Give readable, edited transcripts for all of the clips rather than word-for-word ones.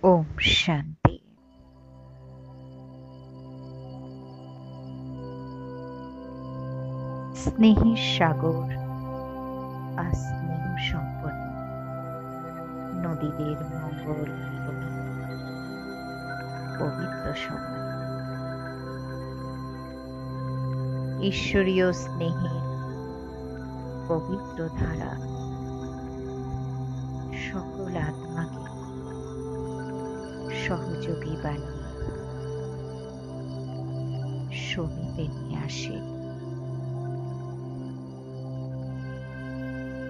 ওম শান্তি। স্নেহের সাগর আর স্নেহ সম্পন্ন নদীদের মঙ্গল মিলনে পবিত্র সময়, ঈশ্বরীয় স্নেহের পবিত্র ধারা সকল আত্মাকে সহযোগী বানিয়ে সমীপে নিয়ে আসে।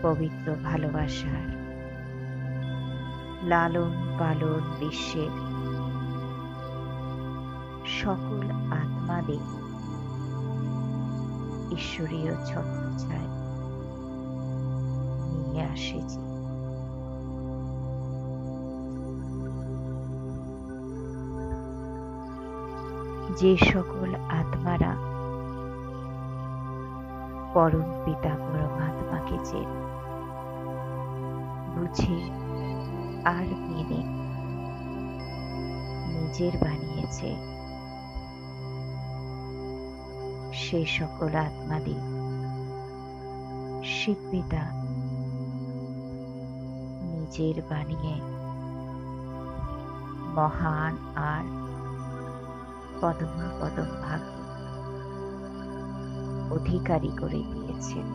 পবিত্র ভালোবাসার লালন পালন বিশ্বের সকল আত্মাদের ঈশ্বরীয় ছত্রছায়ায় নিয়ে আসেছে। যে সকল আত্মারা পরম পিতা পরমাত্মাকে যে বুঝে আর মেনে নিজের বানিয়েছে, সে সকল আত্মাদের শিব পিতা নিজের বানিয়ে মহান আর পদম পদম ভাগ্য অধিকারী করে দিয়েছেন।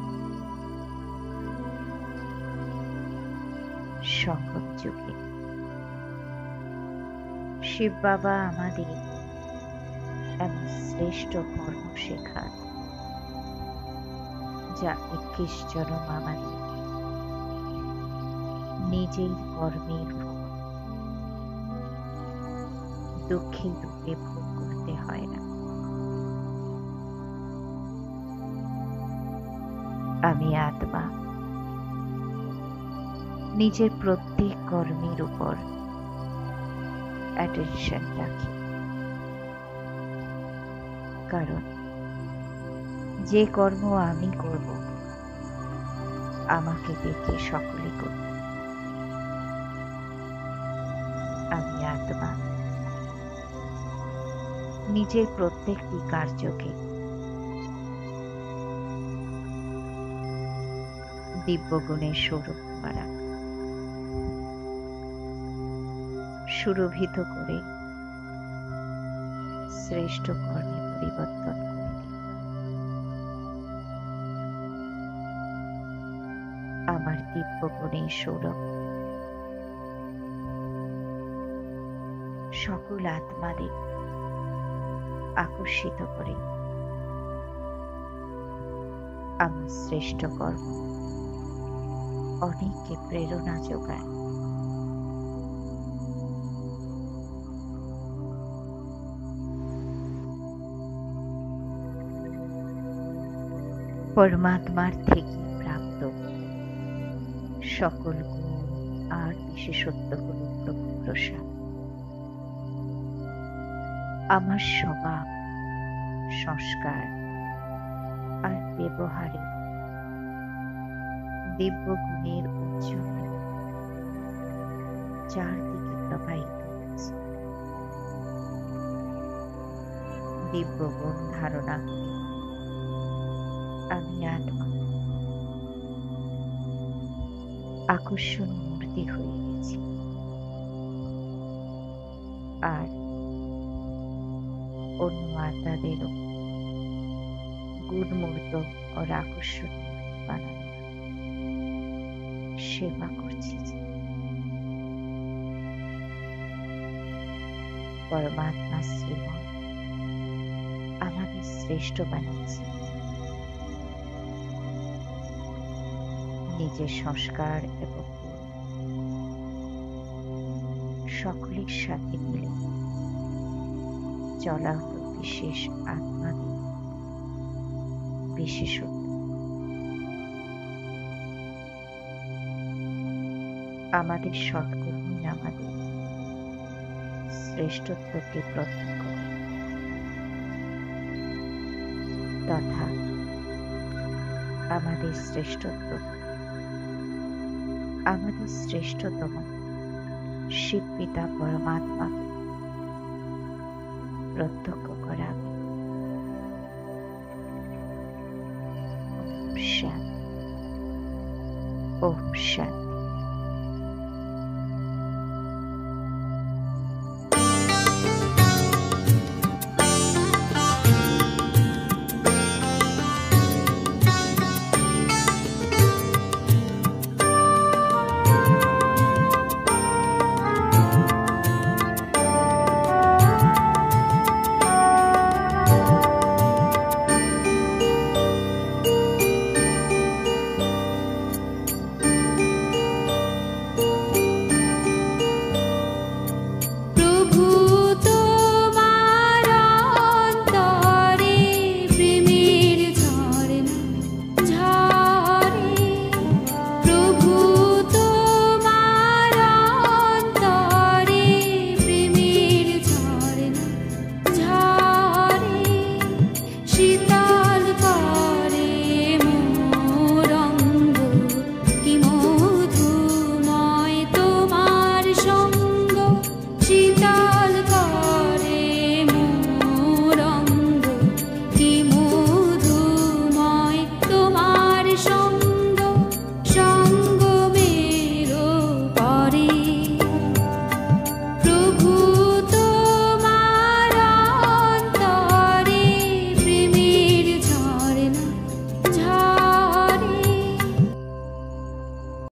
সংগম যুগে শিব বাবা আমাদের এমন শ্রেষ্ঠ কর্ম শেখান, যা 21 জন্ম আমাদের নিজের কর্মের ফল দুঃখে দুঃখে ভোগ করতে হয় না। আমি আত্মা নিজের প্রত্যেক কর্মের উপর অ্যাটেনশন রাখি, কারণ যে কর্ম আমি করব আমাকে দেখে সকলে করবে। আমি আত্মা নিজের প্রত্যেকটি কার্যকে দিব্যগুণের স্বরূপ দ্বারা সুরভিত করে শ্রেষ্ঠ কর্মে পরিবর্তন করে দিই। আমার দিব্যগুণের স্বরূপ সকল আত্মাদের আকর্ষিত করে আমার শ্রেষ্ঠ কর্ম অনেককে প্রেরণা যোগায়। পরমাত্মার থেকে প্রাপ্ত সকল গুণ আর বিশেষত্ব হল প্রভু প্রসাদ। আমার স্বভাব, সংস্কার আর ব্যবহারে দিব্য গুণের উজ্জ্বল চারদিকে প্রবাহিত হচ্ছে। দিব্য গুণ ধারণা করে আমি আত্মা আকর্ষণ মূর্তি হয়ে গেছি, আর অন্য আত্মাদেরও গুণমূর্ত ও আকর্ষণ বানানো সেবা করছি। পরমাত্মা শ্রীমন আমাদের শ্রেষ্ঠ বানিয়েছে। নিজের সংস্কার এবং সকলের সাথে মিলে চলা হল বিশেষ আত্মাদের বিশেষত্ব। আমাদের সৎকর্মই আমাদের শ্রেষ্ঠত্বকে প্রত্যক্ষ করে, তথা আমাদের শ্রেষ্ঠত্ব আমাদের শ্রেষ্ঠতম শিব পিতা পরমাত্মাকে প্রত্যক্ষ করাবে। ওম শান্তি। ওম শান্তি।